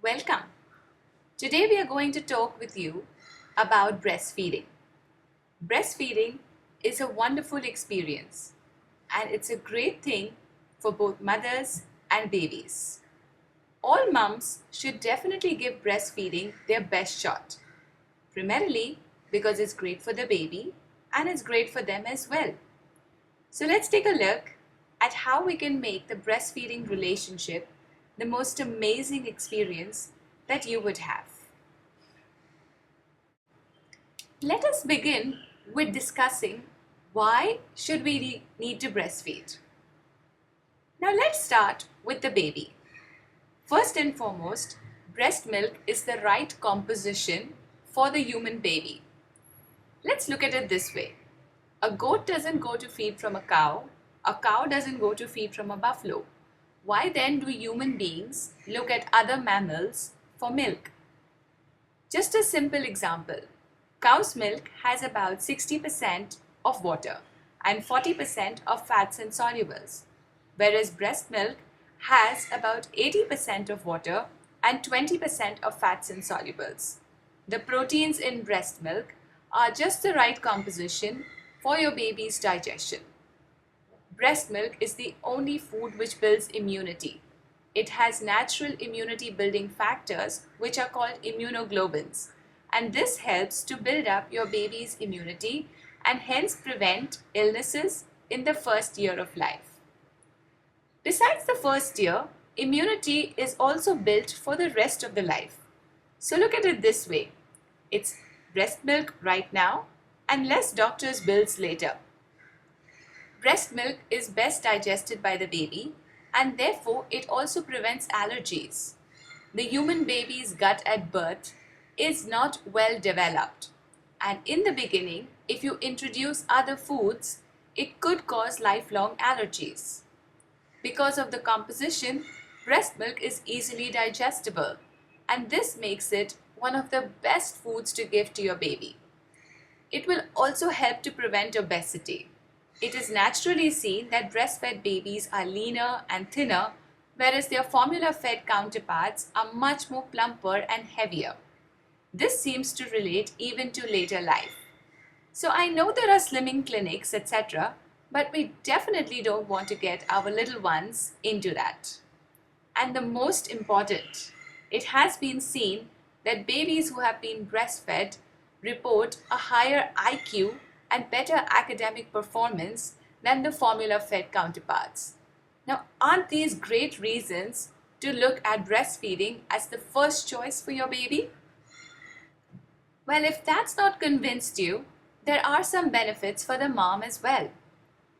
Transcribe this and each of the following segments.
Welcome. Today we are going to talk with you about breastfeeding. Breastfeeding is a wonderful experience and it's a great thing for both mothers and babies. All mums should definitely give breastfeeding their best shot, primarily because it's great for the baby and it's great for them as well. So let's take a look at how we can make the breastfeeding relationship the most amazing experience that you would have. Let us begin with discussing why should we need to breastfeed. Now let's start with the baby. First and foremost, breast milk is the right composition for the human baby. Let's look at it this way. A goat doesn't go to feed from a cow doesn't go to feed from a buffalo. Why then do human beings look at other mammals for milk? Just a simple example. Cow's milk has about 60% of water and 40% of fats and solubles, whereas breast milk has about 80% of water and 20% of fats and solubles. The proteins in breast milk are just the right composition for your baby's digestion. Breast milk is the only food which builds immunity. It has natural immunity building factors which are called immunoglobulins, and this helps to build up your baby's immunity and hence prevent illnesses in the first year of life. Besides the first year, immunity is also built for the rest of the life. So look at it this way. It's breast milk right now and less doctor's bills later. Breast milk is best digested by the baby and therefore it also prevents allergies. The human baby's gut at birth is not well developed, and in the beginning, if you introduce other foods, it could cause lifelong allergies. Because of the composition, breast milk is easily digestible, and this makes it one of the best foods to give to your baby. It will also help to prevent obesity. It is naturally seen that breastfed babies are leaner and thinner, whereas their formula-fed counterparts are much more plumper and heavier. This seems to relate even to later life. So I know there are slimming clinics, etc., but we definitely don't want to get our little ones into that. And the most important, it has been seen that babies who have been breastfed report a higher IQ and better academic performance than the formula-fed counterparts. Now, aren't these great reasons to look at breastfeeding as the first choice for your baby? Well, if that's not convinced you, there are some benefits for the mom as well.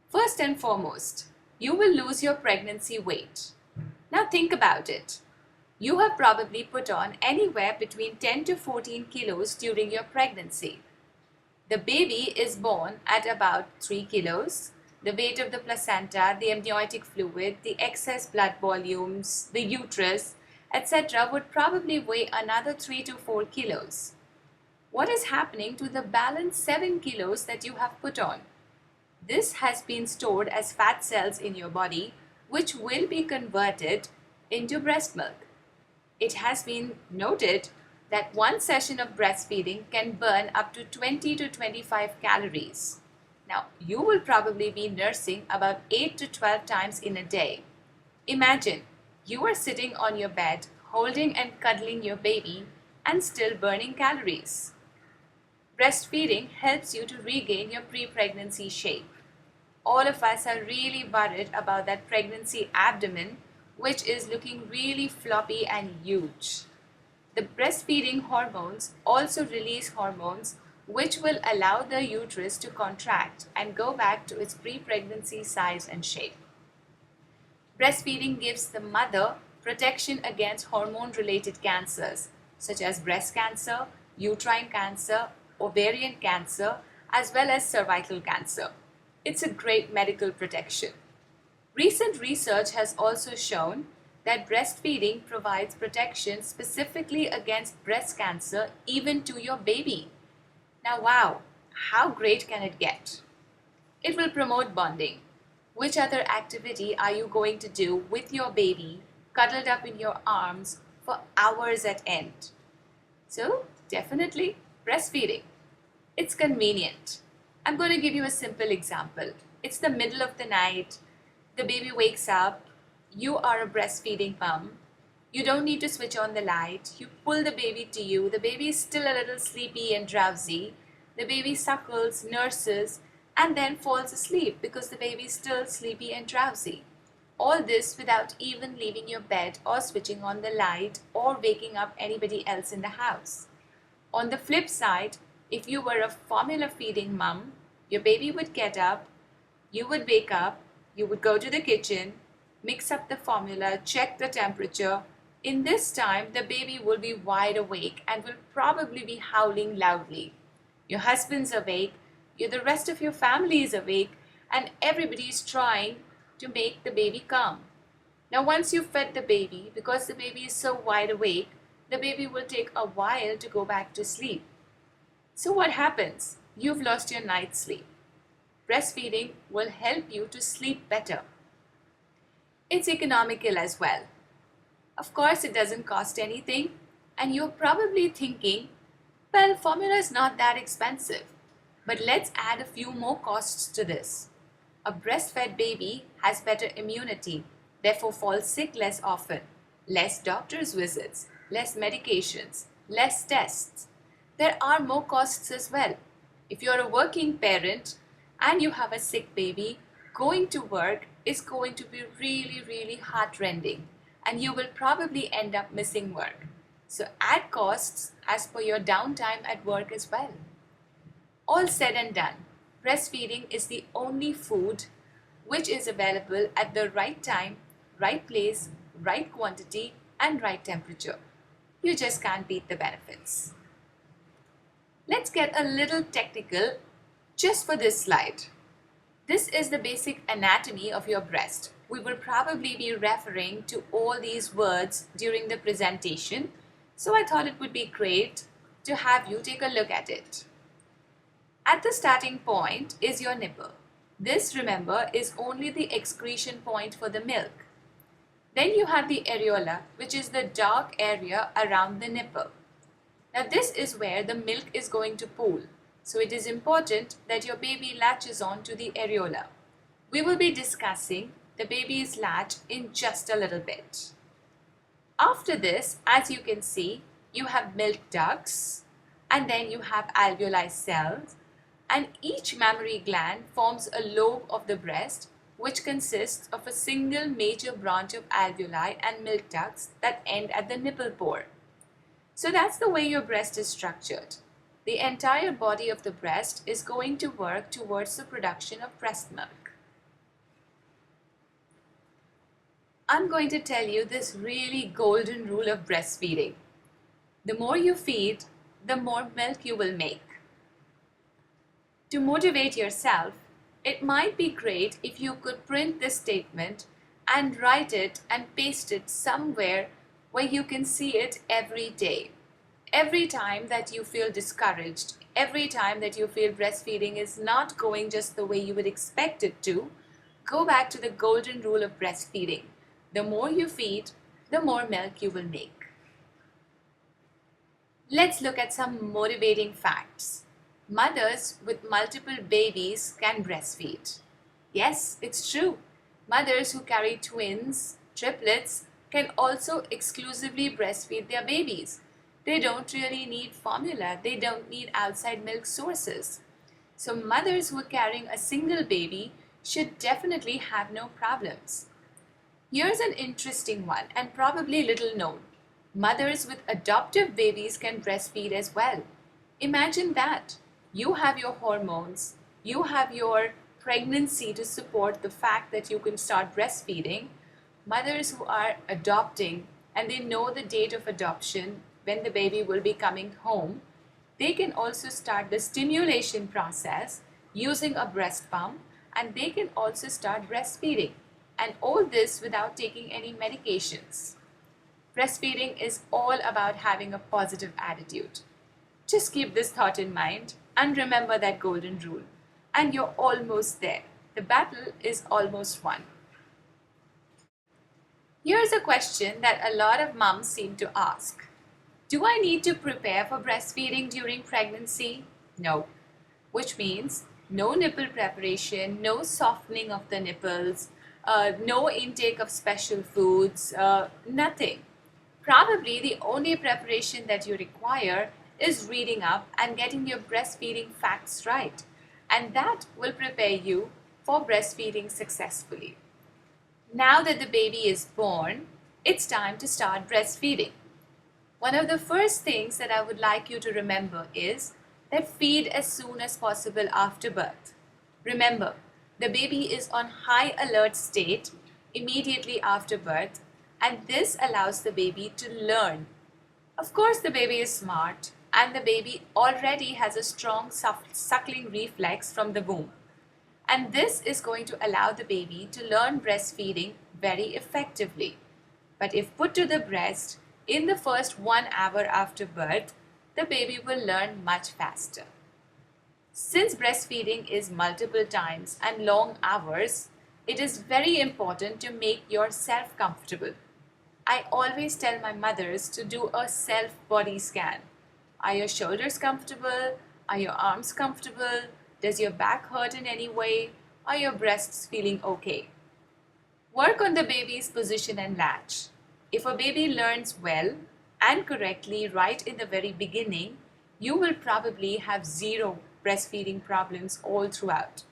First and foremost, you will lose your pregnancy weight. Now think about it. You have probably put on anywhere between 10 to 14 kilos during your pregnancy. The baby is born at about 3 kilos. The weight of the placenta, the amniotic fluid, the excess blood volumes, the uterus, etc. would probably weigh another 3 to 4 kilos. What is happening to the balance 7 kilos that you have put on? This has been stored as fat cells in your body, which will be converted into breast milk. It has been noted that one session of breastfeeding can burn up to 20 to 25 calories. Now, you will probably be nursing about 8 to 12 times in a day. Imagine, you are sitting on your bed, holding and cuddling your baby, and still burning calories. Breastfeeding helps you to regain your pre-pregnancy shape. All of us are really worried about that pregnancy abdomen, which is looking really floppy and huge. The breastfeeding hormones also release hormones which will allow the uterus to contract and go back to its pre-pregnancy size and shape. Breastfeeding gives the mother protection against hormone-related cancers such as breast cancer, uterine cancer, ovarian cancer, as well as cervical cancer. It's a great medical protection. Recent research has also shown that breastfeeding provides protection specifically against breast cancer even to your baby. Now, wow, how great can it get? It will promote bonding. Which other activity are you going to do with your baby cuddled up in your arms for hours at end. So definitely breastfeeding. It's convenient. I'm going to give you a simple example. It's the middle of the night, the baby wakes up, you are a breastfeeding mom. You don't need to switch on the light. You pull the baby to you. The baby is still a little sleepy and drowsy. The baby suckles, nurses, and then falls asleep because the baby is still sleepy and drowsy. All this without even leaving your bed or switching on the light or waking up anybody else in the house. On the flip side, if you were a formula feeding mom, your baby would get up, you would wake up, you would go to the kitchen, mix up the formula, check the temperature. In this time, the baby will be wide awake and will probably be howling loudly. Your husband's awake, the rest of your family is awake, and everybody is trying to make the baby calm. Now, once you've fed the baby, because the baby is so wide awake, the baby will take a while to go back to sleep. So what happens? You've lost your night's sleep. Breastfeeding will help you to sleep better. It's economical as well. Of course, it doesn't cost anything, and you're probably thinking, well, formula is not that expensive. But let's add a few more costs to this. A breastfed baby has better immunity, therefore falls sick less often, less doctor's visits, less medications, less tests. There are more costs as well. If you're a working parent and you have a sick baby, going to work is going to be really, really heartrending, and you will probably end up missing work. So add costs as per your downtime at work as well. All said and done, breastfeeding is the only food which is available at the right time, right place, right quantity, and right temperature. You just can't beat the benefits. Let's get a little technical just for this slide. This is the basic anatomy of your breast. We will probably be referring to all these words during the presentation, so I thought it would be great to have you take a look at it. At the starting point is your nipple. This, remember, is only the excretion point for the milk. Then you have the areola, which is the dark area around the nipple. Now this is where the milk is going to pool. So it is important that your baby latches on to the areola. We will be discussing the baby's latch in just a little bit. After this, as you can see, you have milk ducts, and then you have alveoli cells, and each mammary gland forms a lobe of the breast which consists of a single major branch of alveoli and milk ducts that end at the nipple pore. So that's the way your breast is structured. The entire body of the breast is going to work towards the production of breast milk. I'm going to tell you this really golden rule of breastfeeding. The more you feed, the more milk you will make. To motivate yourself, it might be great if you could print this statement and write it and paste it somewhere where you can see it every day. Every time that you feel discouraged, every time that you feel breastfeeding is not going just the way you would expect it to, go back to the golden rule of breastfeeding. The more you feed, the more milk you will make. Let's look at some motivating facts. Mothers with multiple babies can breastfeed. Yes, it's true. Mothers who carry twins, triplets, can also exclusively breastfeed their babies. They don't really need formula. They don't need outside milk sources. So mothers who are carrying a single baby should definitely have no problems. Here's an interesting one and probably little known. Mothers with adoptive babies can breastfeed as well. Imagine that. You have your hormones, you have your pregnancy to support the fact that you can start breastfeeding. Mothers who are adopting and they know the date of adoption, when the baby will be coming home, they can also start the stimulation process using a breast pump, and they can also start breastfeeding, and all this without taking any medications. Breastfeeding is all about having a positive attitude. Just keep this thought in mind and remember that golden rule, and you're almost there. The battle is almost won. Here's a question that a lot of moms seem to ask. Do I need to prepare for breastfeeding during pregnancy? No. Which means no nipple preparation, no softening of the nipples, no intake of special foods, nothing. Probably the only preparation that you require is reading up and getting your breastfeeding facts right. And that will prepare you for breastfeeding successfully. Now that the baby is born, it's time to start breastfeeding. One of the first things that I would like you to remember is that feed as soon as possible after birth. Remember, the baby is on high alert state immediately after birth, and this allows the baby to learn. Of course, the baby is smart and the baby already has a strong suckling reflex from the womb. And this is going to allow the baby to learn breastfeeding very effectively. But if put to the breast in the first 1 hour after birth, the baby will learn much faster. Since breastfeeding is multiple times and long hours, it is very important to make yourself comfortable. I always tell my mothers to do a self body scan. Are your shoulders comfortable? Are your arms comfortable? Does your back hurt in any way? Are your breasts feeling okay? Work on the baby's position and latch. If a baby learns well and correctly right in the very beginning, you will probably have zero breastfeeding problems all throughout.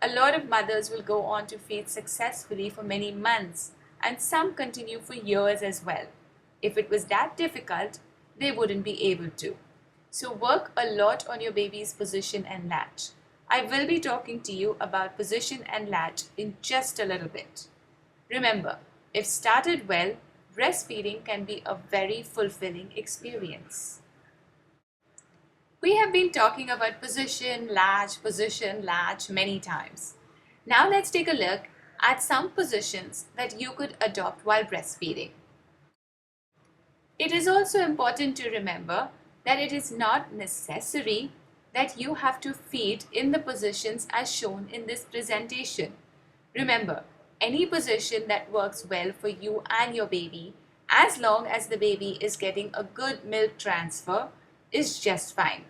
A lot of mothers will go on to feed successfully for many months, and some continue for years as well. If it was that difficult, they wouldn't be able to. So work a lot on your baby's position and latch. I will be talking to you about position and latch in just a little bit. Remember, if started well, breastfeeding can be a very fulfilling experience. We have been talking about position, latch many times. Now let's take a look at some positions that you could adopt while breastfeeding. It is also important to remember that it is not necessary that you have to feed in the positions as shown in this presentation. Remember, any position that works well for you and your baby, as long as the baby is getting a good milk transfer, is just fine.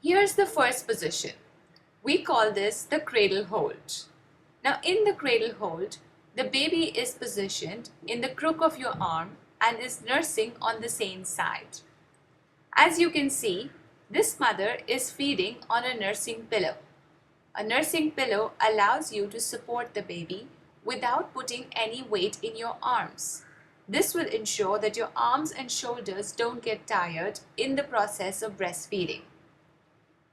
Here's the first position. We call this the cradle hold. Now in the cradle hold, the baby is positioned in the crook of your arm and is nursing on the same side. As you can see, this mother is feeding on a nursing pillow. A nursing pillow allows you to support the baby without putting any weight in your arms. This will ensure that your arms and shoulders don't get tired in the process of breastfeeding.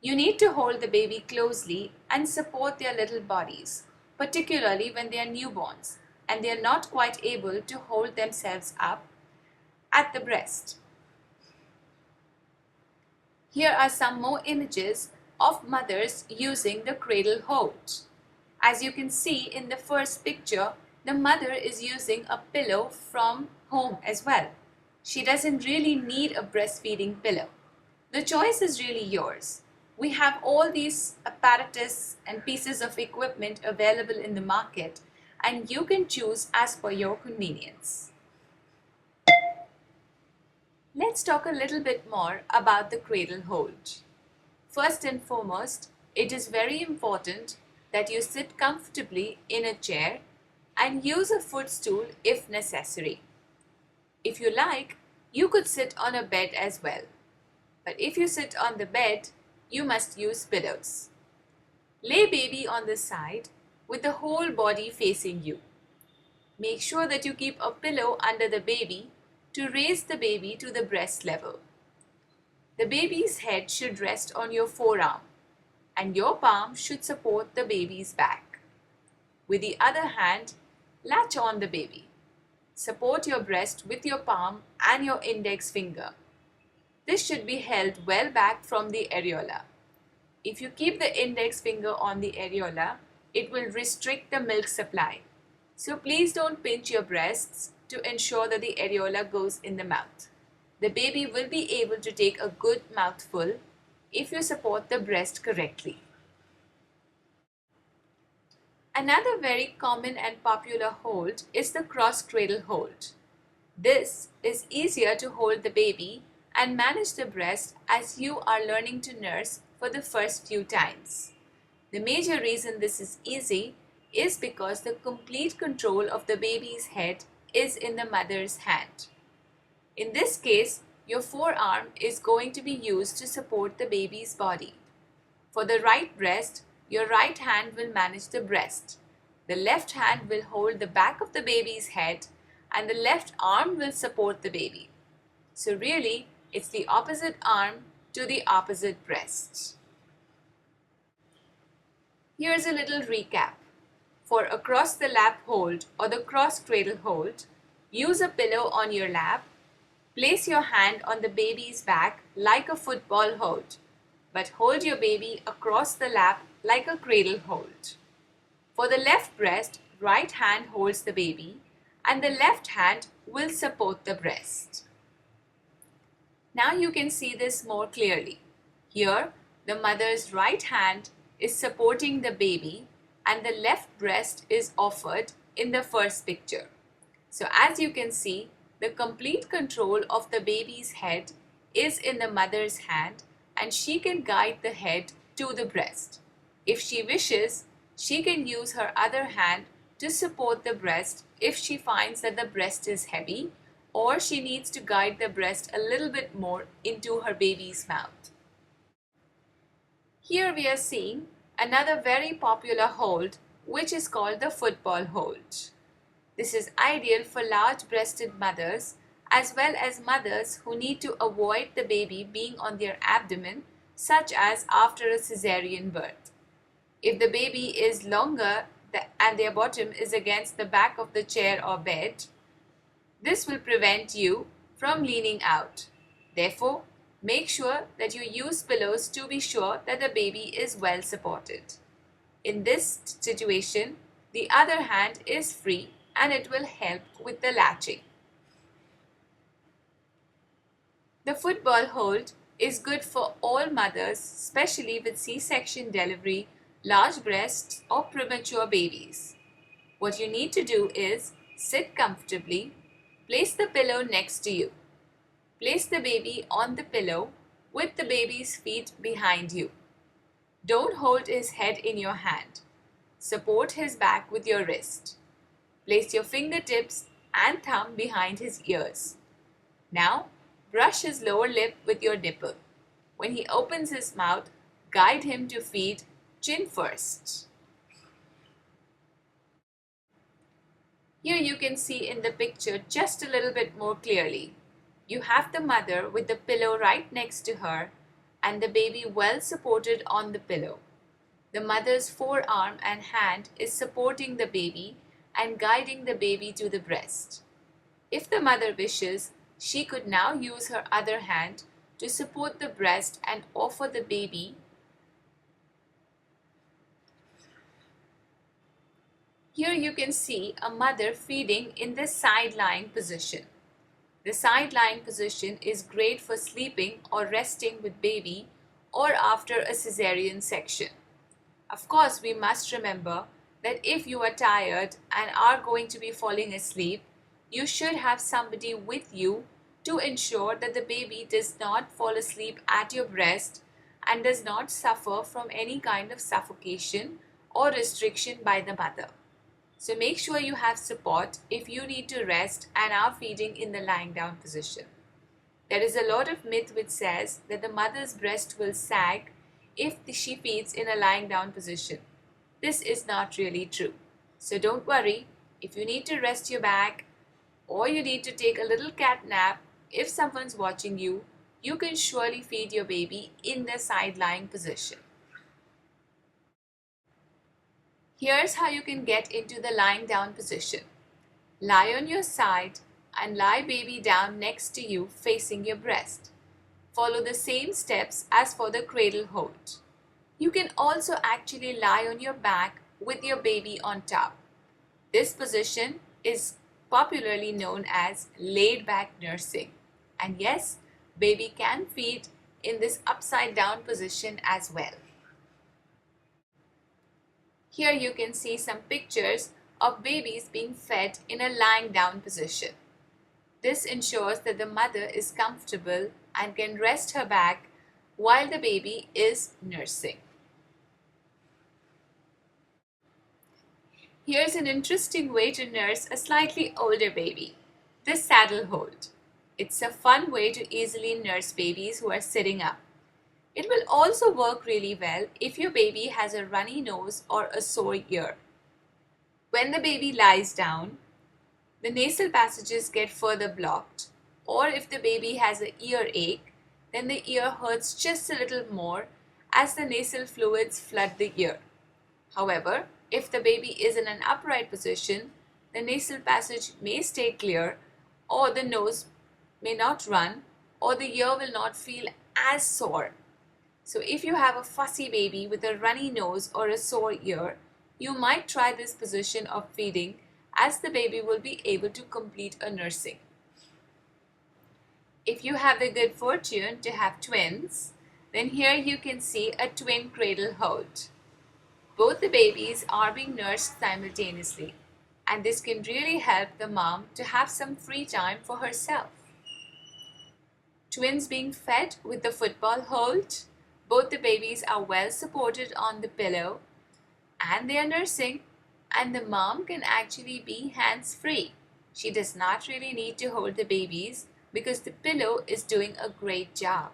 You need to hold the baby closely and support their little bodies, particularly when they are newborns and they are not quite able to hold themselves up at the breast. Here are some more images of mothers using the cradle hold. As you can see in the first picture, the mother is using a pillow from home as well. She doesn't really need a breastfeeding pillow. The choice is really yours. We have all these apparatus and pieces of equipment available in the market, and you can choose as per your convenience. Let's talk a little bit more about the cradle hold. First and foremost, it is very important that you sit comfortably in a chair and use a footstool if necessary. If you like, you could sit on a bed as well. But if you sit on the bed, you must use pillows. Lay baby on the side with the whole body facing you. Make sure that you keep a pillow under the baby to raise the baby to the breast level. The baby's head should rest on your forearm and your palm should support the baby's back. With the other hand, latch on the baby. Support your breast with your palm and your index finger. This should be held well back from the areola. If you keep the index finger on the areola, it will restrict the milk supply. So please don't pinch your breasts to ensure that the areola goes in the mouth. The baby will be able to take a good mouthful if you support the breast correctly. Another very common and popular hold is the cross cradle hold. This is easier to hold the baby and manage the breast as you are learning to nurse for the first few times. The major reason this is easy is because the complete control of the baby's head is in the mother's hand. In this case, your forearm is going to be used to support the baby's body. For the right breast, your right hand will manage the breast. The left hand will hold the back of the baby's head and the left arm will support the baby. So really, it's the opposite arm to the opposite breast. Here's a little recap. For a cross the lap hold or the cross cradle hold, use a pillow on your lap. Place your hand on the baby's back like a football hold, but hold your baby across the lap like a cradle hold. For the left breast, right hand holds the baby and the left hand will support the breast. Now you can see this more clearly. Here, the mother's right hand is supporting the baby and the left breast is offered in the first picture. So as you can see, the complete control of the baby's head is in the mother's hand and she can guide the head to the breast. If she wishes, she can use her other hand to support the breast if she finds that the breast is heavy or she needs to guide the breast a little bit more into her baby's mouth. Here we are seeing another very popular hold, which is called the football hold. This is ideal for large-breasted mothers as well as mothers who need to avoid the baby being on their abdomen, such as after a cesarean birth. If the baby is longer and their bottom is against the back of the chair or bed, this will prevent you from leaning out. Therefore, make sure that you use pillows to be sure that the baby is well supported. In this situation, the other hand is free and it will help with the latching. The football hold is good for all mothers, especially with C-section delivery, large breasts or premature babies. What you need to do is sit comfortably, place the pillow next to you. Place the baby on the pillow with the baby's feet behind you. Don't hold his head in your hand. Support his back with your wrist. Place your fingertips and thumb behind his ears. Now, brush his lower lip with your nipple. When he opens his mouth, guide him to feed chin first. Here you can see in the picture just a little bit more clearly. You have the mother with the pillow right next to her and the baby well supported on the pillow. The mother's forearm and hand is supporting the baby and guiding the baby to the breast. If the mother wishes, she could now use her other hand to support the breast and offer the baby. Here you can see a mother feeding in the side lying position. The side lying position is great for sleeping or resting with baby or after a cesarean section. Of course, we must remember that if you are tired and are going to be falling asleep, you should have somebody with you to ensure that the baby does not fall asleep at your breast and does not suffer from any kind of suffocation or restriction by the mother. So make sure you have support if you need to rest and are feeding in the lying down position. There is a lot of myth which says that the mother's breast will sag if she feeds in a lying down position. This is not really true. So don't worry, if you need to rest your back or you need to take a little cat nap, if someone's watching you, you can surely feed your baby in the side lying position. Here's how you can get into the lying down position. Lie on your side and lie baby down next to you facing your breast. Follow the same steps as for the cradle hold. You can also actually lie on your back with your baby on top. This position is popularly known as laid back nursing. And yes, baby can feed in this upside down position as well. Here you can see some pictures of babies being fed in a lying down position. This ensures that the mother is comfortable and can rest her back while the baby is nursing. Here's an interesting way to nurse a slightly older baby, the saddle hold. It's a fun way to easily nurse babies who are sitting up. It will also work really well if your baby has a runny nose or a sore ear. When the baby lies down, the nasal passages get further blocked, or if the baby has an earache, then the ear hurts just a little more as the nasal fluids flood the ear. However, if the baby is in an upright position, the nasal passage may stay clear, or the nose may not run, or the ear will not feel as sore. So if you have a fussy baby with a runny nose or a sore ear, you might try this position of feeding, as the baby will be able to complete a nursing. If you have the good fortune to have twins, then here you can see a twin cradle hold. Both the babies are being nursed simultaneously, and this can really help the mom to have some free time for herself. Twins being fed with the football hold, both the babies are well supported on the pillow and they are nursing, and the mom can actually be hands-free. She does not really need to hold the babies because the pillow is doing a great job.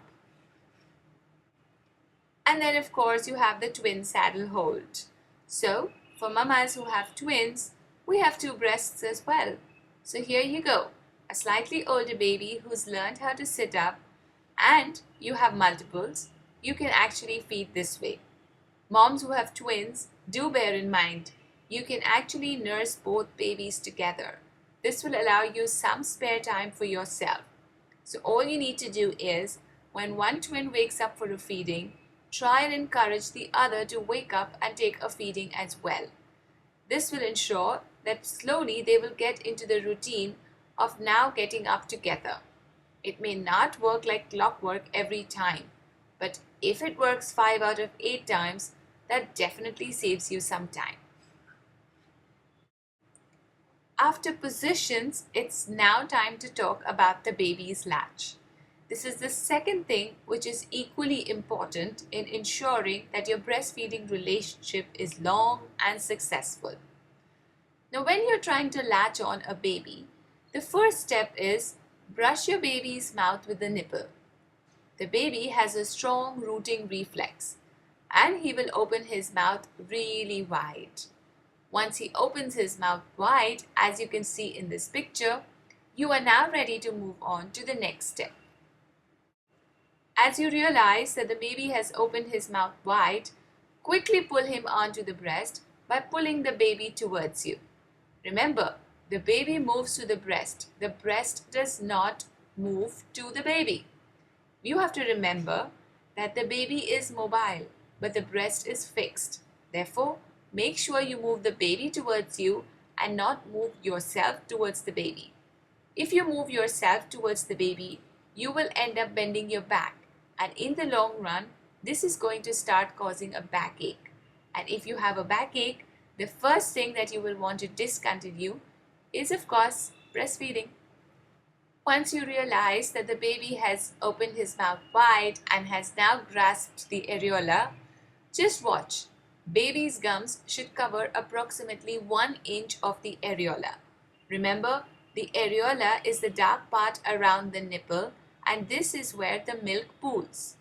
And then of course you have the twin saddle hold. So for mamas who have twins, we have two breasts as well. So here you go, a slightly older baby who's learned how to sit up, and you have multiples. You can actually feed this way. Moms who have twins, do bear in mind, you can actually nurse both babies together. This will allow you some spare time for yourself. So all you need to do is, when one twin wakes up for a feeding, try and encourage the other to wake up and take a feeding as well. This will ensure that slowly they will get into the routine of now getting up together. It may not work like clockwork every time, but if it works 5 out of 8 times, that definitely saves you some time. After positions, it's now time to talk about the baby's latch. This is the second thing which is equally important in ensuring that your breastfeeding relationship is long and successful. Now, when you're trying to latch on a baby, the first step is brush your baby's mouth with the nipple. The baby has a strong rooting reflex, and he will open his mouth really wide. Once he opens his mouth wide, as you can see in this picture, you are now ready to move on to the next step. As you realize that the baby has opened his mouth wide, quickly pull him onto the breast by pulling the baby towards you. Remember, the baby moves to the breast. The breast does not move to the baby. You have to remember that the baby is mobile, but the breast is fixed. Therefore, make sure you move the baby towards you and not move yourself towards the baby. If you move yourself towards the baby, you will end up bending your back, and in the long run, this is going to start causing a backache. And if you have a backache, the first thing that you will want to discontinue is, of course, breastfeeding. Once you realize that the baby has opened his mouth wide and has now grasped the areola, just watch. Baby's gums should cover approximately 1 inch of the areola. Remember, the areola is the dark part around the nipple, and this is where the milk pools.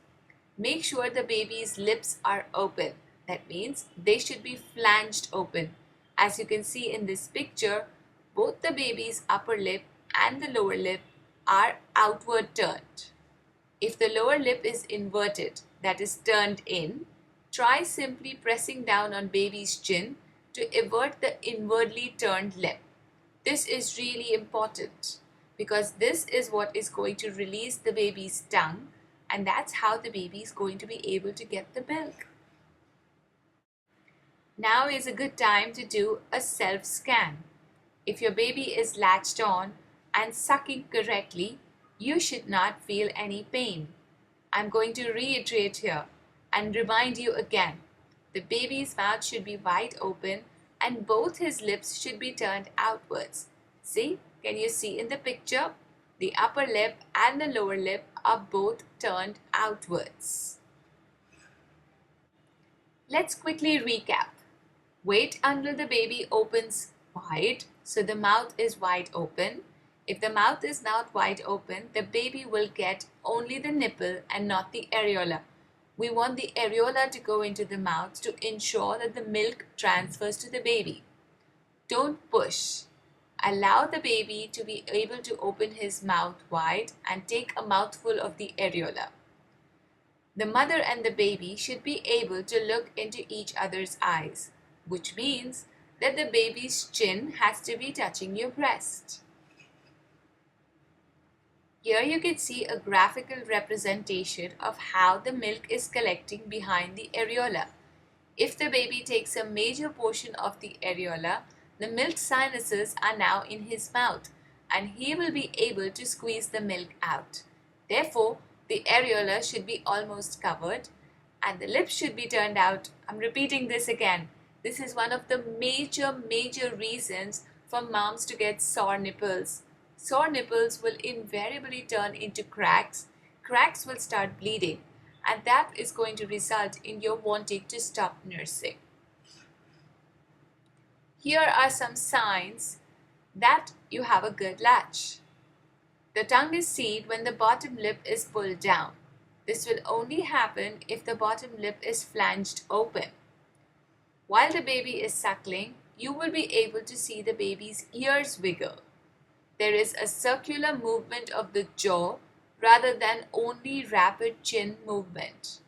Make sure the baby's lips are open. That means they should be flanged open. As you can see in this picture, both the baby's upper lip and the lower lip are outward turned. If the lower lip is inverted, that is turned in, try simply pressing down on baby's chin to avert the inwardly turned lip. This is really important because this is what is going to release the baby's tongue, and that's how the baby is going to be able to get the milk. Now is a good time to do a self-scan. If your baby is latched on and sucking correctly, you should not feel any pain. I'm going to reiterate here and remind you again. The baby's mouth should be wide open and both his lips should be turned outwards. See, can you see in the picture? The upper lip and the lower lip are both turned outwards. Let's quickly recap. Wait until the baby opens wide, so the mouth is wide open. If the mouth is not wide open, the baby will get only the nipple and not the areola. We want the areola to go into the mouth to ensure that the milk transfers to the baby. Don't push. Allow the baby to be able to open his mouth wide and take a mouthful of the areola. The mother and the baby should be able to look into each other's eyes, which means that the baby's chin has to be touching your breast. Here you can see a graphical representation of how the milk is collecting behind the areola. If the baby takes a major portion of the areola, the milk sinuses are now in his mouth and he will be able to squeeze the milk out. Therefore, the areola should be almost covered and the lips should be turned out. I'm repeating this again. This is one of the major reasons for moms to get sore nipples. Sore nipples will invariably turn into cracks. Cracks will start bleeding and that is going to result in your wanting to stop nursing. Here are some signs that you have a good latch. The tongue is seen when the bottom lip is pulled down. This will only happen if the bottom lip is flanged open. While the baby is suckling, you will be able to see the baby's ears wiggle. There is a circular movement of the jaw rather than only rapid chin movement.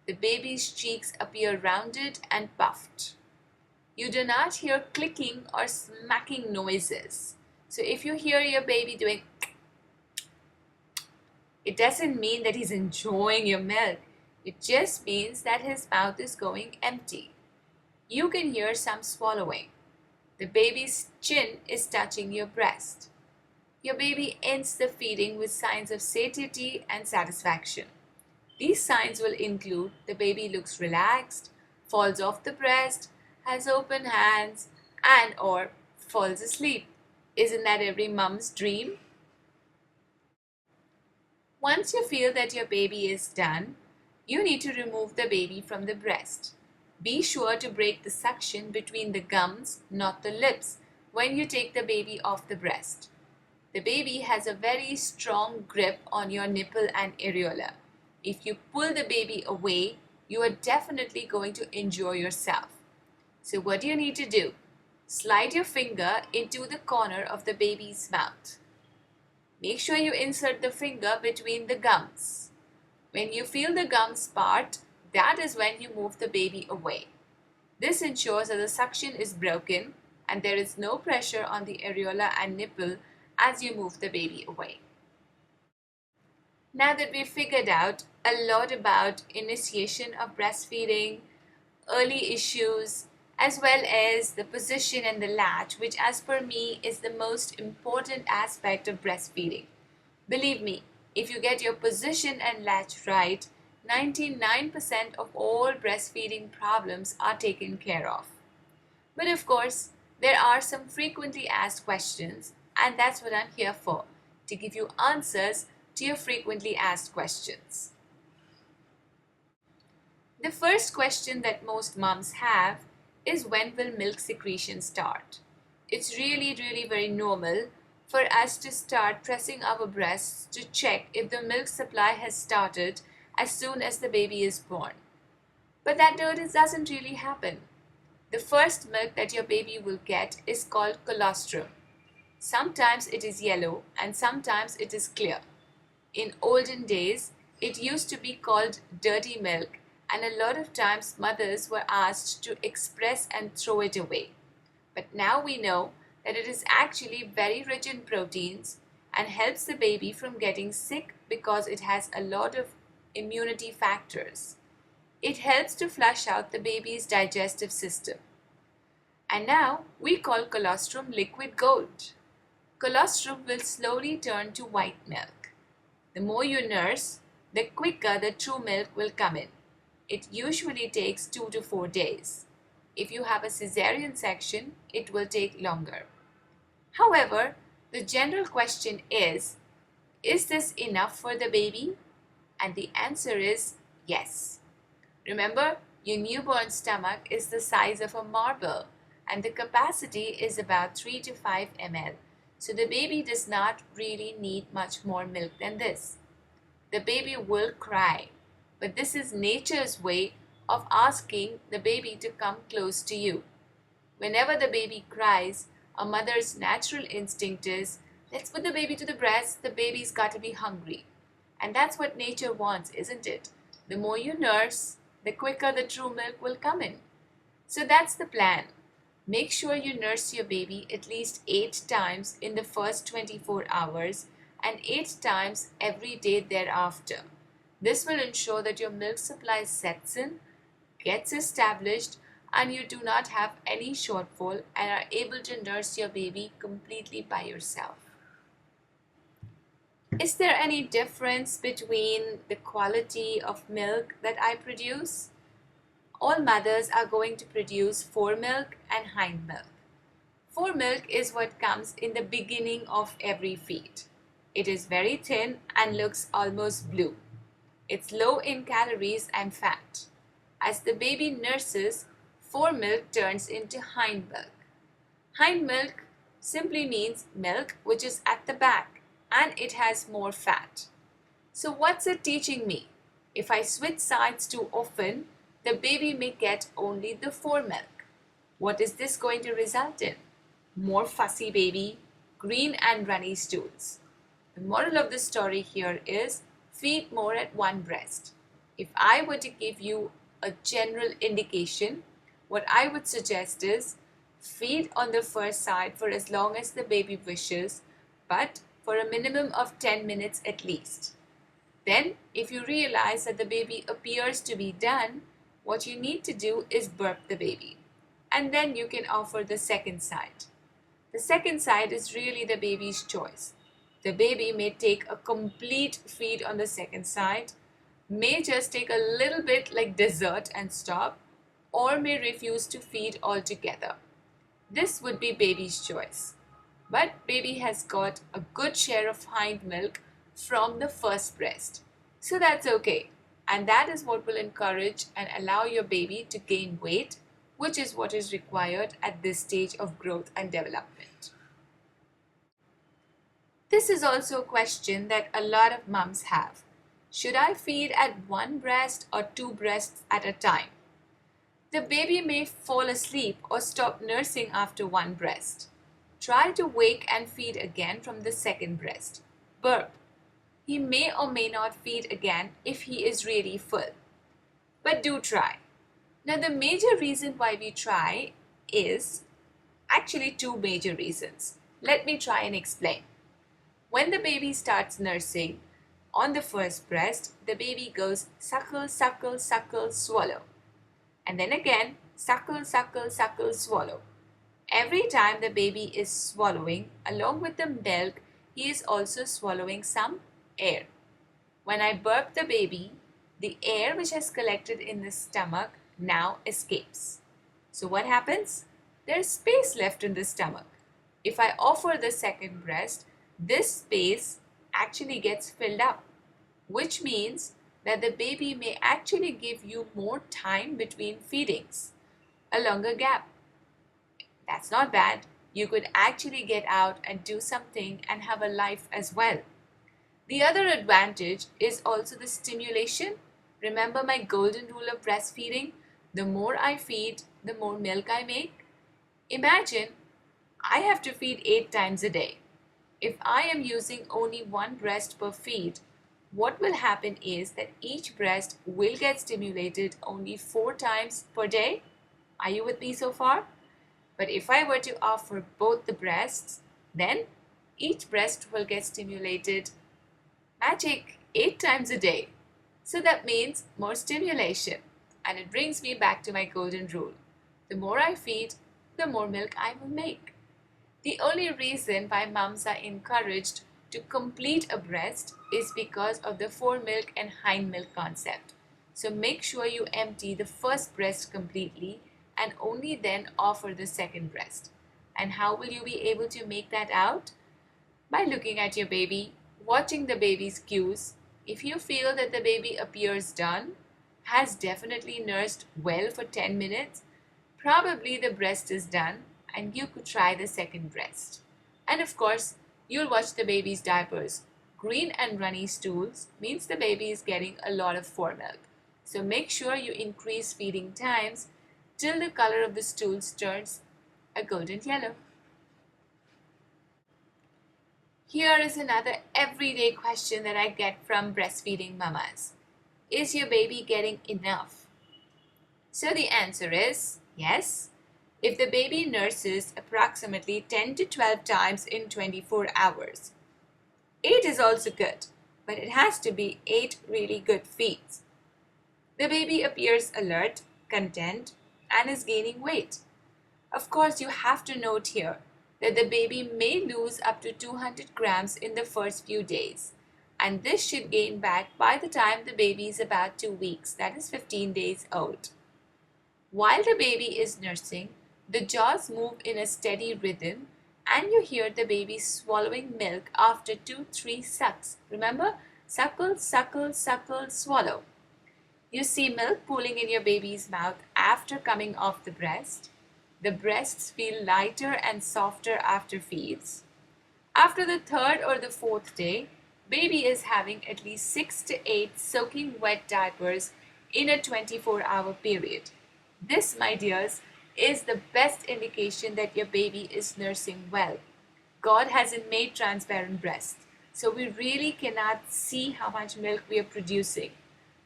The baby's cheeks appear rounded and puffed. You do not hear clicking or smacking noises. So if you hear your baby doing, it doesn't mean that he's enjoying your milk. It just means that his mouth is going empty. You can hear some swallowing. The baby's chin is touching your breast. Your baby ends the feeding with signs of satiety and satisfaction. These signs will include the baby looks relaxed, falls off the breast, has open hands, and or falls asleep. Isn't that every mom's dream? Once you feel that your baby is done, you need to remove the baby from the breast. Be sure to break the suction between the gums, not the lips, when you take the baby off the breast. The baby has a very strong grip on your nipple and areola. If you pull the baby away, you are definitely going to injure yourself. So what do you need to do? Slide your finger into the corner of the baby's mouth. Make sure you insert the finger between the gums. When you feel the gums part, that is when you move the baby away. This ensures that the suction is broken and there is no pressure on the areola and nipple as you move the baby away. Now that we've figured out a lot about initiation of breastfeeding, early issues, as well as the position and the latch, which as per me is the most important aspect of breastfeeding. Believe me, if you get your position and latch right, 99% of all breastfeeding problems are taken care of. But of course, there are some frequently asked questions, and that's what I'm here for, to give you answers to your frequently asked questions. The first question that most moms have is when will milk secretion start? It's really very normal for us to start pressing our breasts to check if the milk supply has started as soon as the baby is born. But that doesn't really happen. The first milk that your baby will get is called colostrum. Sometimes it is yellow and sometimes it is clear. In olden days, it used to be called dirty milk, and a lot of times mothers were asked to express and throw it away. But now we know that it is actually very rich in proteins and helps the baby from getting sick because it has a lot of immunity factors. It helps to flush out the baby's digestive system. And now we call colostrum liquid gold. Colostrum will slowly turn to white milk. The more you nurse, the quicker the true milk will come in. it usually takes 2 to 4 days. If you have a cesarean section, it will take longer. However, the general question is this enough for the baby? And the answer is yes. Remember, your newborn stomach is the size of a marble and the capacity is about 3 to 5 ml. So the baby does not really need much more milk than this. The baby will cry, but this is nature's way of asking the baby to come close to you. Whenever the baby cries, a mother's natural instinct is, let's put the baby to the breast, the baby's got to be hungry. And that's what nature wants, isn't it? The more you nurse, the quicker the true milk will come in. So that's the plan. Make sure you nurse your baby at least 8 times in the first 24 hours and 8 times every day thereafter. This will ensure that your milk supply sets in, gets established, and you do not have any shortfall and are able to nurse your baby completely by yourself. Is there any difference between the quality of milk that I produce? All mothers are going to produce foremilk and hindmilk. Foremilk is what comes in the beginning of every feed. It is very thin and looks almost blue. It's low in calories and fat. As the baby nurses, foremilk turns into hindmilk. Hindmilk simply means milk which is at the back and it has more fat. So what's it teaching me? If I switch sides too often, the baby may get only the foremilk. What is this going to result in? More fussy baby, green and runny stools. The moral of the story here is feed more at one breast. If I were to give you a general indication, what I would suggest is feed on the first side for as long as the baby wishes, but for a minimum of 10 minutes at least. Then, if you realize that the baby appears to be done, what you need to do is burp the baby. And then you can offer the second side. The second side is really the baby's choice. The baby may take a complete feed on the second side, may just take a little bit like dessert and stop, or may refuse to feed altogether. This would be baby's choice. But baby has got a good share of hind milk from the first breast. So that's okay. And that is what will encourage and allow your baby to gain weight, which is what is required at this stage of growth and development. This is also a question that a lot of mums have. Should I feed at one breast or 2 breasts at a time? The baby may fall asleep or stop nursing after one breast. Try to wake and feed again from the second breast. Burp. He may or may not feed again if he is really full. But do try. Now the major reason why we try is actually 2 major reasons. Let me try and explain. When the baby starts nursing, on the first breast, the baby goes suckle, suckle, suckle, swallow. And then again, suckle, suckle, suckle, swallow. Every time the baby is swallowing, along with the milk, he is also swallowing some air. When I burp the baby, the air which has collected in the stomach now escapes. So what happens? There is space left in the stomach. If I offer the second breast, this space actually gets filled up, which means that the baby may actually give you more time between feedings, a longer gap. That's not bad. You could actually get out and do something and have a life as well. The other advantage is also the stimulation. Remember my golden rule of breastfeeding? The more I feed, the more milk I make. Imagine I have to feed 8 times a day. If I am using only one breast per feed, what will happen is that each breast will get stimulated only 4 times per day. Are you with me so far? But if I were to offer both the breasts, then each breast will get stimulated magic 8 times a day. So that means more stimulation. And it brings me back to my golden rule. The more I feed, the more milk I will make. The only reason why mums are encouraged to complete a breast is because of the foremilk and hindmilk concept. So make sure you empty the first breast completely and only then offer the second breast. And how will you be able to make that out? By looking at your baby, watching the baby's cues. If you feel that the baby appears done, has definitely nursed well for 10 minutes, probably the breast is done and you could try the second breast. And of course, you'll watch the baby's diapers. Green and runny stools means the baby is getting a lot of fore milk. So make sure you increase feeding times till the color of the stools turns a golden yellow. Here is another everyday question that I get from breastfeeding mamas. Is your baby getting enough? So the answer is yes. If the baby nurses approximately 10 to 12 times in 24 hours. 8 is also good, but it has to be 8 really good feeds. The baby appears alert, content, and is gaining weight. Of course, you have to note here that the baby may lose up to 200 grams in the first few days, and this should gain back by the time the baby is about 2 weeks, that is 15 days old. While the baby is nursing, the jaws move in a steady rhythm and you hear the baby swallowing milk after 2-3 sucks. Remember, suckle, suckle, suckle, swallow. You see milk pooling in your baby's mouth after coming off the breast. The breasts feel lighter and softer after feeds. After the third or the fourth day, baby is having at least 6 to 8 soaking wet diapers in a 24-hour period. This, my dears, is the best indication that your baby is nursing well. God hasn't made transparent breasts, so we really cannot see how much milk we are producing.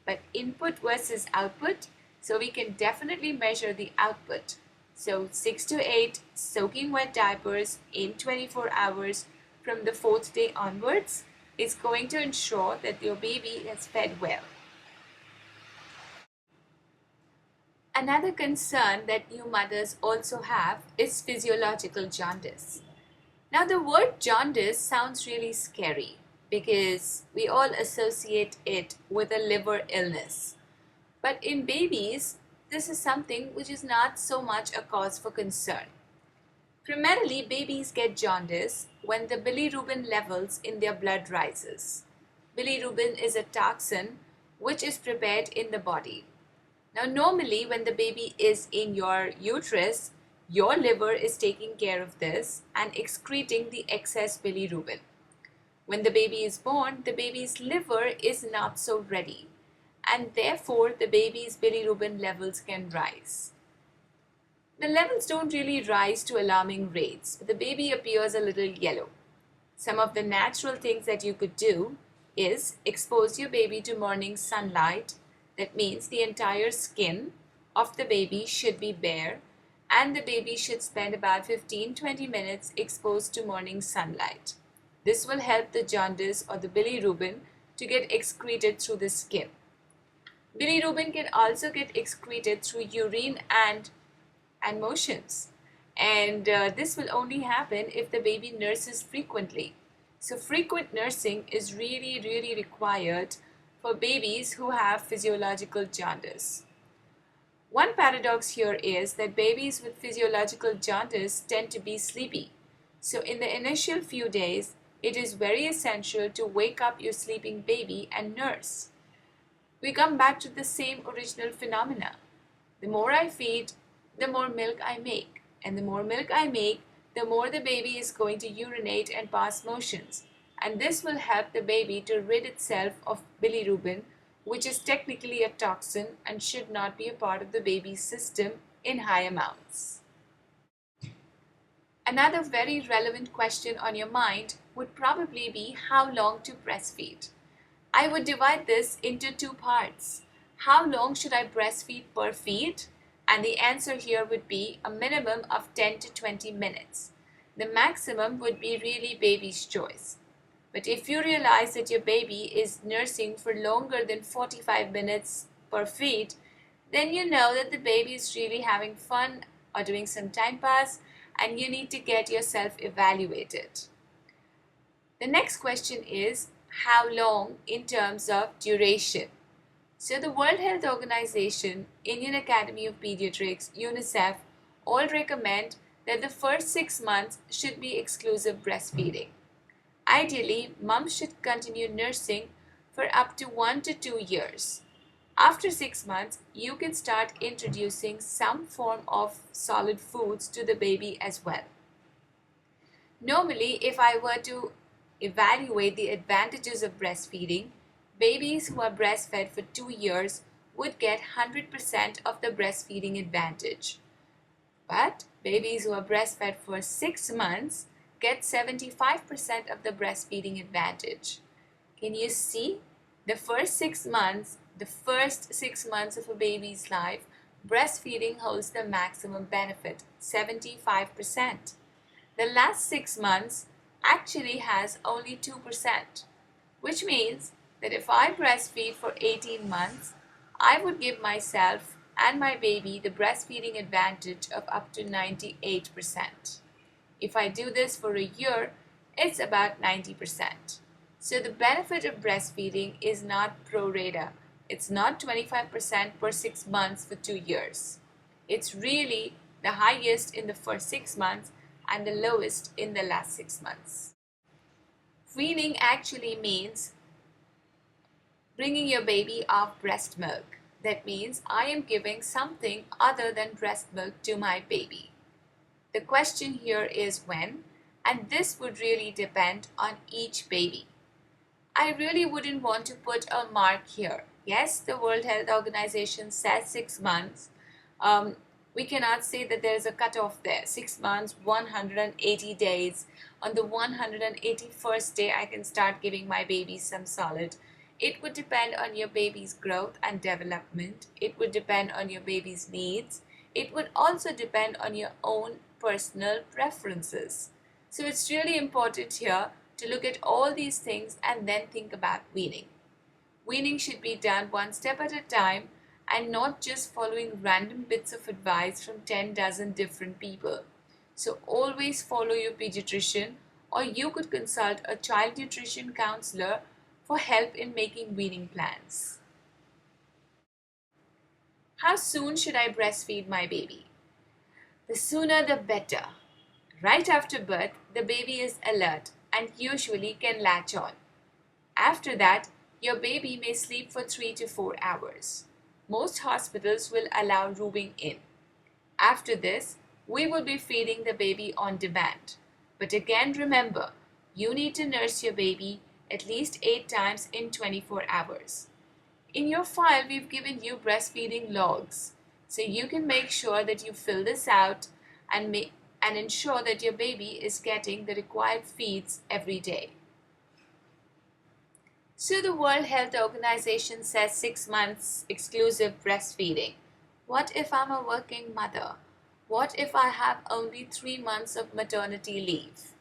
But input versus output, so we can definitely measure the output. So 6 to 8 soaking wet diapers in 24 hours from the 4th day onwards is going to ensure that your baby is fed well. Another concern that you mothers also have is physiological jaundice. Now the word jaundice sounds really scary because we all associate it with a liver illness. But in babies, this is something which is not so much a cause for concern. Primarily, babies get jaundice when the bilirubin levels in their blood rises. Bilirubin is a toxin which is prepared in the body. Now normally when the baby is in your uterus, your liver is taking care of this and excreting the excess bilirubin. When the baby is born, the baby's liver is not so ready and therefore the baby's bilirubin levels can rise. The levels don't really rise to alarming rates, but the baby appears a little yellow. Some of the natural things that you could do is expose your baby to morning sunlight. That means the entire skin of the baby should be bare and the baby should spend about 15-20 minutes exposed to morning sunlight. This will help the jaundice or the bilirubin to get excreted through the skin. Bilirubin can also get excreted through urine and motions. And this will only happen if the baby nurses frequently. So frequent nursing is really required for babies who have physiological jaundice. One paradox here is that babies with physiological jaundice tend to be sleepy. So in the initial few days, it is very essential to wake up your sleeping baby and nurse. We come back to the same original phenomena. The more I feed, the more milk I make. And the more milk I make, the more the baby is going to urinate and pass motions. And this will help the baby to rid itself of bilirubin, which is technically a toxin and should not be a part of the baby's system in high amounts. Another very relevant question on your mind would probably be how long to breastfeed. I would divide this into 2 parts. How long should I breastfeed per feed? And the answer here would be a minimum of 10 to 20 minutes. The maximum would be really baby's choice. But if you realize that your baby is nursing for longer than 45 minutes per feed, then you know that the baby is really having fun or doing some time pass and you need to get yourself evaluated. The next question is how long in terms of duration. So the World Health Organization, Indian Academy of Pediatrics, UNICEF all recommend that the first 6 months should be exclusive breastfeeding. Ideally, moms should continue nursing for up to 1 to 2 years. After 6 months, you can start introducing some form of solid foods to the baby as well. Normally, if I were to evaluate the advantages of breastfeeding, babies who are breastfed for 2 years would get 100% of the breastfeeding advantage. But babies who are breastfed for 6 months get 75% of the breastfeeding advantage. Can you see? The first 6 months of a baby's life, breastfeeding holds the maximum benefit, 75%. The last 6 months actually has only 2%, which means that if I breastfeed for 18 months, I would give myself and my baby the breastfeeding advantage of up to 98%. If I do this for a year, it's about 90%. So the benefit of breastfeeding is not pro rata. It's not 25% per 6 months for 2 years. It's really the highest in the first 6 months and the lowest in the last 6 months. Weaning actually means bringing your baby off breast milk. That means I am giving something other than breast milk to my baby. The question here is when, and this would really depend on each baby. I really wouldn't want to put a mark here. Yes, the World Health Organization says 6 months. We cannot say that there is a cutoff there. 6 months, 180 days. On the 181st day, I can start giving my baby some solid. It would depend on your baby's growth and development. It would depend on your baby's needs. It would also depend on your own personal preferences. So it's really important here to look at all these things and then think about weaning. Weaning should be done one step at a time and not just following random bits of advice from 10 dozen different people. So always follow your pediatrician, or you could consult a child nutrition counselor for help in making weaning plans. How soon should I breastfeed my baby? The sooner the better. Right after birth, the baby is alert and usually can latch on. After that, your baby may sleep for 3 to 4 hours. Most hospitals will allow rooming in. After this, we will be feeding the baby on demand. But again, remember, you need to nurse your baby at least 8 times in 24 hours. In your file, we've given you breastfeeding logs, so you can make sure that you fill this out and ensure that your baby is getting the required feeds every day. So the World Health Organization says 6 months exclusive breastfeeding. What if I'm a working mother? What if I have only 3 months of maternity leave?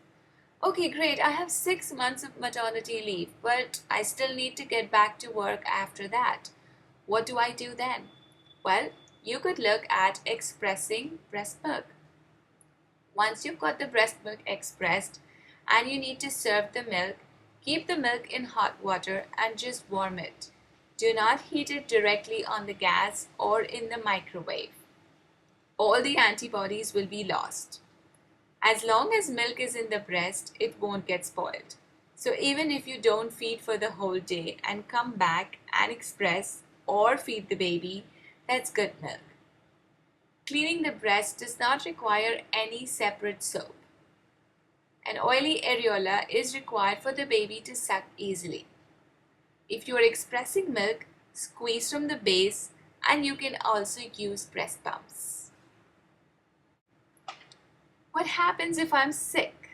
Okay, great, I have 6 months of maternity leave, but I still need to get back to work after that. What do I do then? Well, you could look at expressing breast milk. Once you've got the breast milk expressed and you need to serve the milk, keep the milk in hot water and just warm it. Do not heat it directly on the gas or in the microwave. All the antibodies will be lost. As long as milk is in the breast, it won't get spoiled. So even if you don't feed for the whole day and come back and express or feed the baby, that's good milk. Cleaning the breast does not require any separate soap. An oily areola is required for the baby to suck easily. If you are expressing milk, squeeze from the base, and you can also use breast pumps. What happens if I'm sick?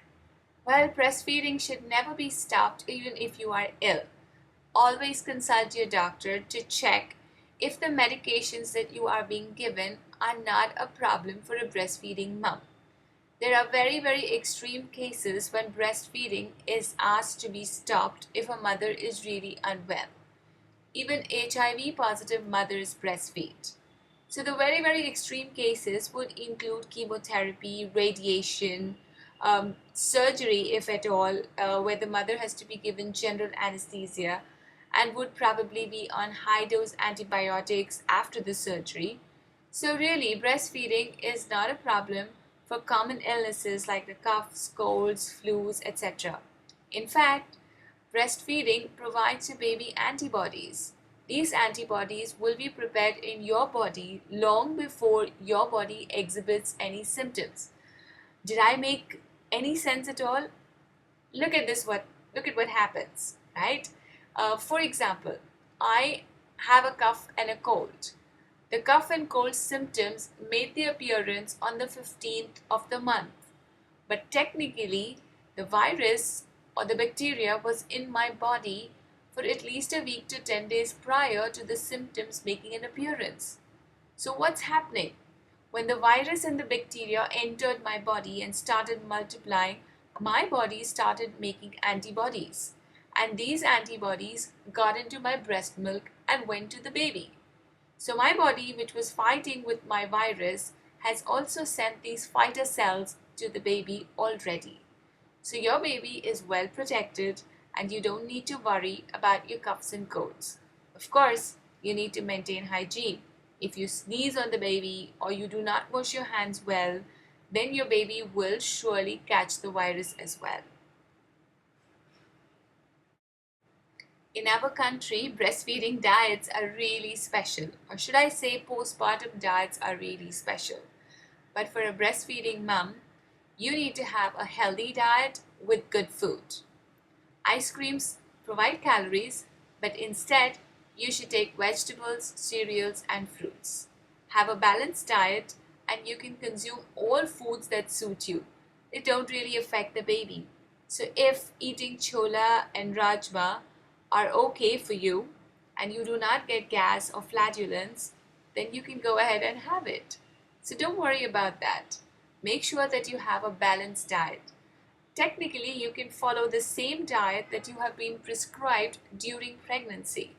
Well, breastfeeding should never be stopped even if you are ill. Always consult your doctor to check if the medications that you are being given are not a problem for a breastfeeding mom. There are very, very extreme cases when breastfeeding is asked to be stopped if a mother is really unwell. Even HIV positive mothers breastfeed. So the very, very extreme cases would include chemotherapy, radiation, surgery if at all, where the mother has to be given general anesthesia, and would probably be on high dose antibiotics after the surgery. So, really, breastfeeding is not a problem for common illnesses like the coughs, colds, flus, etc. In fact, breastfeeding provides your baby antibodies. These antibodies will be prepared in your body long before your body exhibits any symptoms. Did I make any sense at all? Look at what happens, right? For example, I have a cough and a cold. The cough and cold symptoms made their appearance on the 15th of the month, but technically the virus or the bacteria was in my body for at least a week to 10 days prior to the symptoms making an appearance. So what's happening? When the virus and the bacteria entered my body and started multiplying, my body started making antibodies. And these antibodies got into my breast milk and went to the baby. So my body, which was fighting with my virus, has also sent these fighter cells to the baby already. So your baby is well protected and you don't need to worry about your coughs and colds. Of course, you need to maintain hygiene. If you sneeze on the baby or you do not wash your hands well, then your baby will surely catch the virus as well. In our country, breastfeeding diets are really special, or should I say postpartum diets are really special. But for a breastfeeding mom, you need to have a healthy diet with good food. Ice creams provide calories, but instead you should take vegetables, cereals and fruits. Have a balanced diet and you can consume all foods that suit you. They don't really affect the baby. So if eating chola and rajma are okay for you and you do not get gas or flatulence, then you can go ahead and have it. So don't worry about that. Make sure that you have a balanced diet. Technically, you can follow the same diet that you have been prescribed during pregnancy.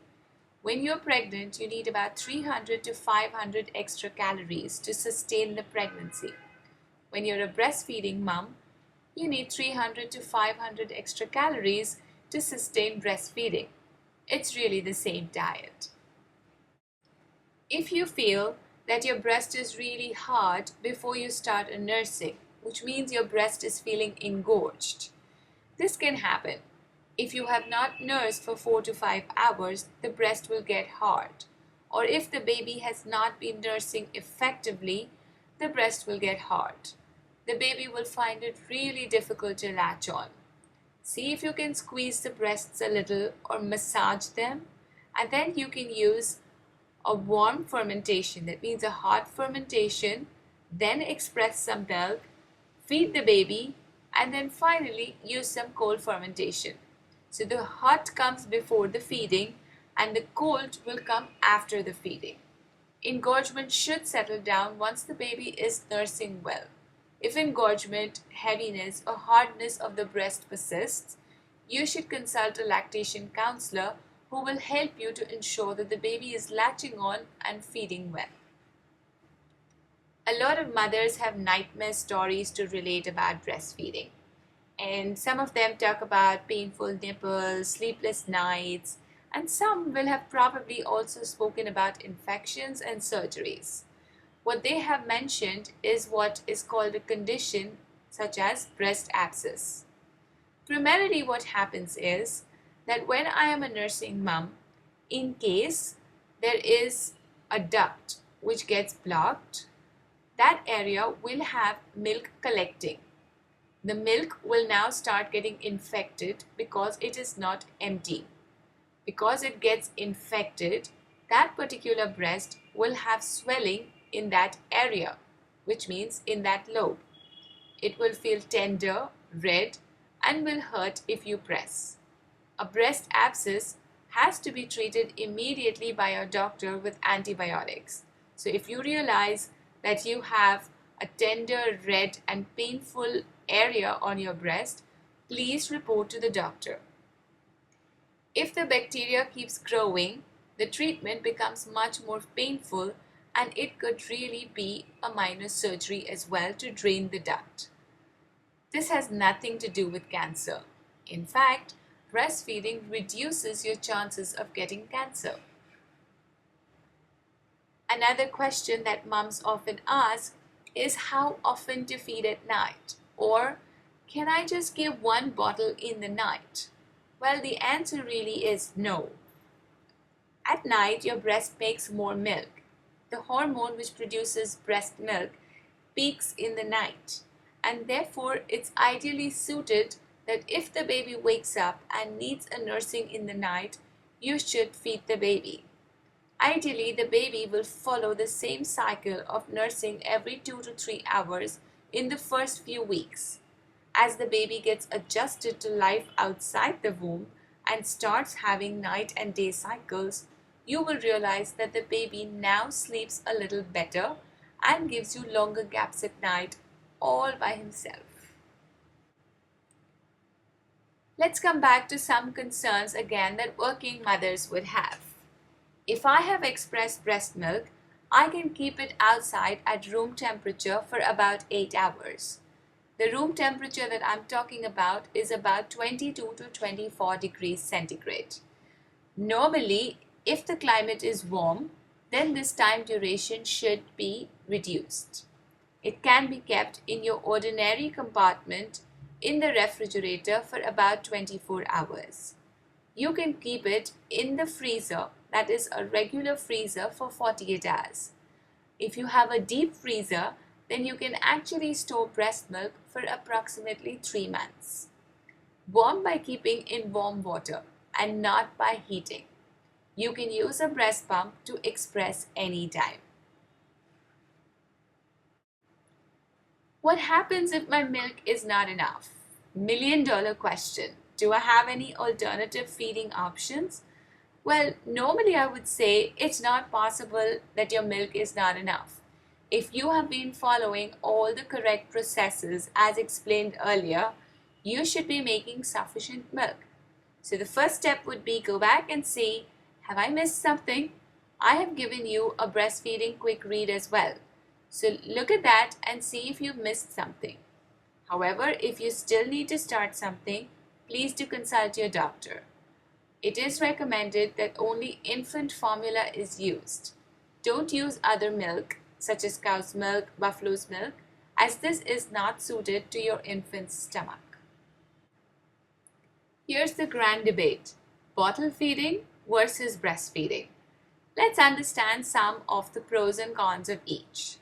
When you're pregnant, you need about 300 to 500 extra calories to sustain the pregnancy. When you're a breastfeeding mom, you need 300 to 500 extra calories to sustain breastfeeding. It's really the same diet. If you feel that your breast is really hard before you start a nursing, which means your breast is feeling engorged, this can happen. If you have not nursed for 4 to 5 hours, the breast will get hard. Or if the baby has not been nursing effectively, the breast will get hard. The baby will find it really difficult to latch on. See if you can squeeze the breasts a little or massage them, and then you can use a warm fermentation, that means a hot fermentation, then express some milk, feed the baby, and then finally use some cold fermentation. So the hot comes before the feeding and the cold will come after the feeding. Engorgement should settle down once the baby is nursing well. If engorgement, heaviness or hardness of the breast persists, you should consult a lactation counselor who will help you to ensure that the baby is latching on and feeding well. A lot of mothers have nightmare stories to relate about breastfeeding. And some of them talk about painful nipples, sleepless nights, and some will have probably also spoken about infections and surgeries. What they have mentioned is what is called a condition such as breast abscess. Primarily what happens is that when I am a nursing mom, in case there is a duct which gets blocked, that area will have milk collecting. The milk will now start getting infected because it is not empty. Because it gets infected, that particular breast will have swelling in that area, which means in that lobe. It will feel tender, red, and will hurt if you press. A breast abscess has to be treated immediately by a doctor with antibiotics. So if you realize that you have a tender, red, and painful area on your breast, please report to the doctor. If the bacteria keeps growing, the treatment becomes much more painful and it could really be a minor surgery as well to drain the duct. This has nothing to do with cancer. In fact, breastfeeding reduces your chances of getting cancer. Another question that moms often ask is how often to feed at night, or can I just give one bottle in the night? Well, the answer really is no. At night, your breast makes more milk. The hormone which produces breast milk peaks in the night, and therefore it's ideally suited that if the baby wakes up and needs a nursing in the night, you should feed the baby. Ideally, the baby will follow the same cycle of nursing every 2 to 3 hours in the first few weeks. As the baby gets adjusted to life outside the womb and starts having night and day cycles, you will realize that the baby now sleeps a little better and gives you longer gaps at night all by himself. Let's come back to some concerns again that working mothers would have. If I have expressed breast milk, I can keep it outside at room temperature for about 8 hours. The room temperature that I'm talking about is about 22 to 24 degrees centigrade. Normally, if the climate is warm, then this time duration should be reduced. It can be kept in your ordinary compartment in the refrigerator for about 24 hours. You can keep it in the freezer, that is a regular freezer, for 48 hours. If you have a deep freezer, then you can actually store breast milk for approximately 3 months. Warm by keeping in warm water and not by heating. You can use a breast pump to express anytime. What happens if my milk is not enough? $1,000,000 question. Do I have any alternative feeding options? Well, normally I would say it's not possible that your milk is not enough. If you have been following all the correct processes as explained earlier, you should be making sufficient milk. So the first step would be go back and see, have I missed something? I have given you a breastfeeding quick read as well. So look at that and see if you've missed something. However, if you still need to start something, please do consult your doctor. It is recommended that only infant formula is used. Don't use other milk, such as cow's milk, buffalo's milk, as this is not suited to your infant's stomach. Here's the grand debate: bottle feeding versus breastfeeding. Let's understand some of the pros and cons of each.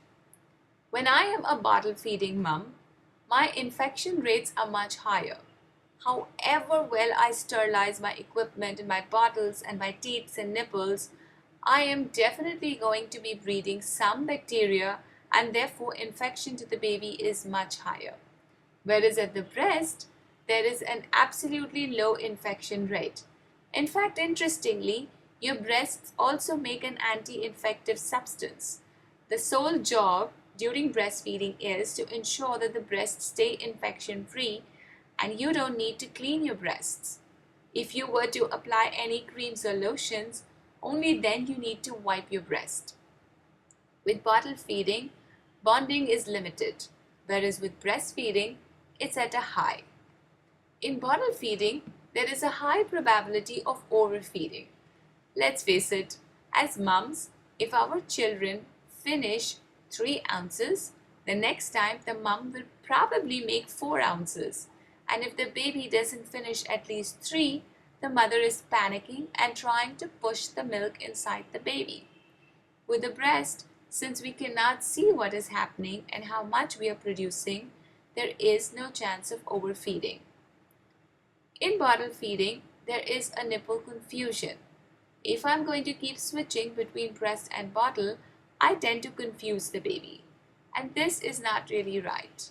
When I am a bottle feeding mum, my infection rates are much higher. However well I sterilize my equipment and my bottles and my teats and nipples, I am definitely going to be breeding some bacteria, and therefore infection to the baby is much higher. Whereas at the breast, there is an absolutely low infection rate. In fact, interestingly, your breasts also make an anti-infective substance. The sole job during breastfeeding is to ensure that the breasts stay infection-free and you don't need to clean your breasts. If you were to apply any creams or lotions, only then you need to wipe your breast. With bottle feeding, bonding is limited, whereas with breastfeeding, it's at a high. In bottle feeding, there is a high probability of overfeeding. Let's face it, as mums, if our children finish 3 ounces, the next time the mum will probably make 4 ounces. And if the baby doesn't finish at least 3, the mother is panicking and trying to push the milk inside the baby. With the breast, since we cannot see what is happening and how much we are producing, there is no chance of overfeeding. In bottle feeding, there is a nipple confusion. If I'm going to keep switching between breast and bottle, I tend to confuse the baby. And this is not really right.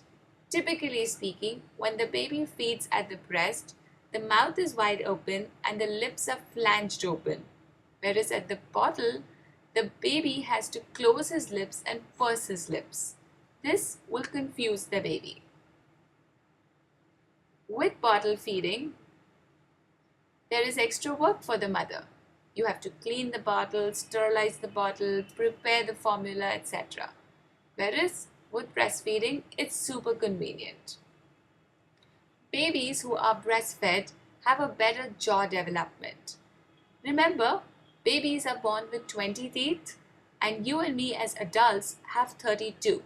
Typically speaking, when the baby feeds at the breast, the mouth is wide open and the lips are flanged open. Whereas at the bottle, the baby has to close his lips and purse his lips. This will confuse the baby. With bottle feeding, there is extra work for the mother. You have to clean the bottle, sterilize the bottle, prepare the formula, etc. Whereas with breastfeeding, it's super convenient. Babies who are breastfed have a better jaw development. Remember, babies are born with 20 teeth, and you and me as adults have 32.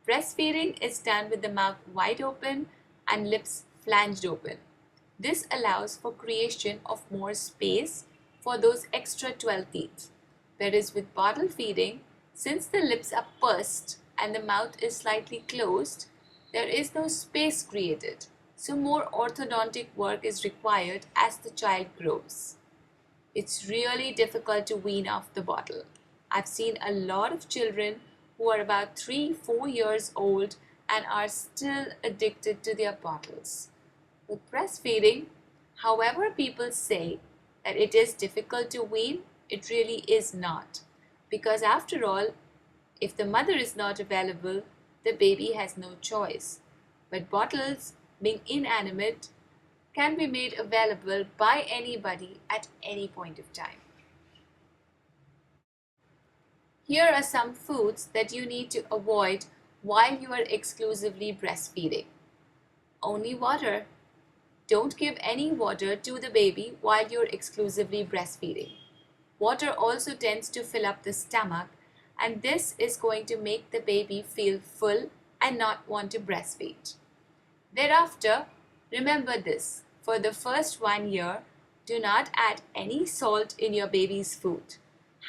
Breastfeeding is done with the mouth wide open and lips flanged open. This allows for creation of more space for those extra 12 teeth. Whereas with bottle feeding, since the lips are pursed and the mouth is slightly closed, there is no space created. So more orthodontic work is required as the child grows. It's really difficult to wean off the bottle. I've seen a lot of children who are about 3-4 years old and are still addicted to their bottles. With breastfeeding, however people say that it is difficult to wean, it really is not. Because after all, if the mother is not available, the baby has no choice. But bottles, being inanimate, can be made available by anybody at any point of time. Here are some foods that you need to avoid while you are exclusively breastfeeding. Only water. Don't give any water to the baby while you're exclusively breastfeeding. Water also tends to fill up the stomach, and this is going to make the baby feel full and not want to breastfeed. Thereafter, remember this, for the first 1 year, do not add any salt in your baby's food.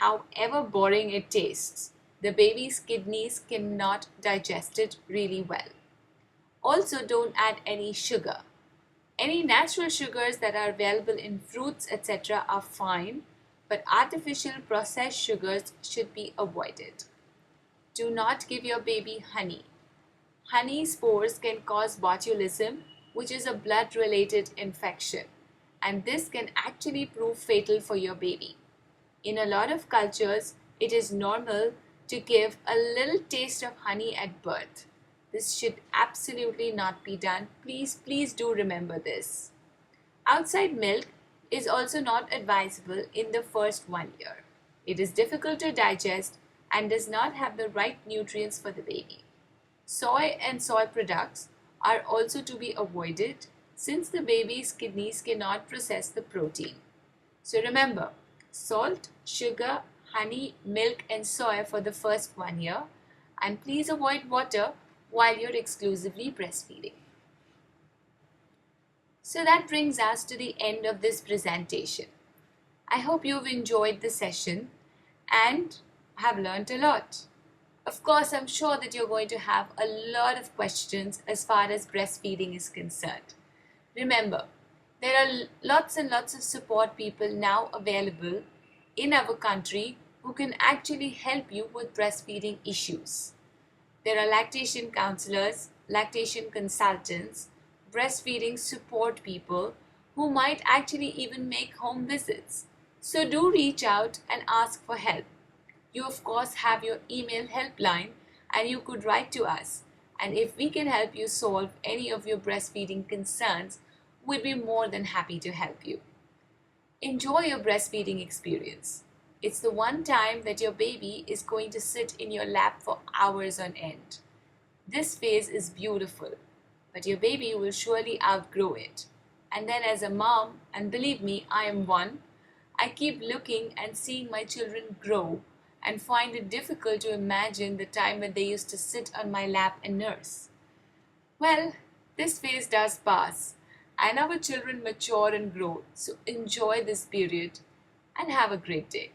However boring it tastes, the baby's kidneys cannot digest it really well. Also, don't add any sugar. Any natural sugars that are available in fruits, etc. are fine, but artificial processed sugars should be avoided. Do not give your baby honey. Honey spores can cause botulism, which is a blood-related infection, and this can actually prove fatal for your baby. In a lot of cultures, it is normal to give a little taste of honey at birth. This should absolutely not be done. Please do remember this. Outside milk is also not advisable in the first 1 year. It is difficult to digest and does not have the right nutrients for the baby. Soy and soy products are also to be avoided since the baby's kidneys cannot process the protein. So remember, salt, sugar, honey, milk and soy for the first 1 year, and please avoid water while you're exclusively breastfeeding. So that brings us to the end of this presentation. I hope you've enjoyed the session and have learned a lot. Of course, I'm sure that you're going to have a lot of questions as far as breastfeeding is concerned. Remember, there are lots and lots of support people now available in our country who can actually help you with breastfeeding issues. There are lactation counselors, lactation consultants, breastfeeding support people who might actually even make home visits. So do reach out and ask for help. You of course have your email helpline and you could write to us. And if we can help you solve any of your breastfeeding concerns, we'd be more than happy to help you. Enjoy your breastfeeding experience. It's the one time that your baby is going to sit in your lap for hours on end. This phase is beautiful, but your baby will surely outgrow it. And then as a mom, and believe me, I am one, I keep looking and seeing my children grow and find it difficult to imagine the time when they used to sit on my lap and nurse. Well, this phase does pass, and our children mature and grow, so enjoy this period and have a great day.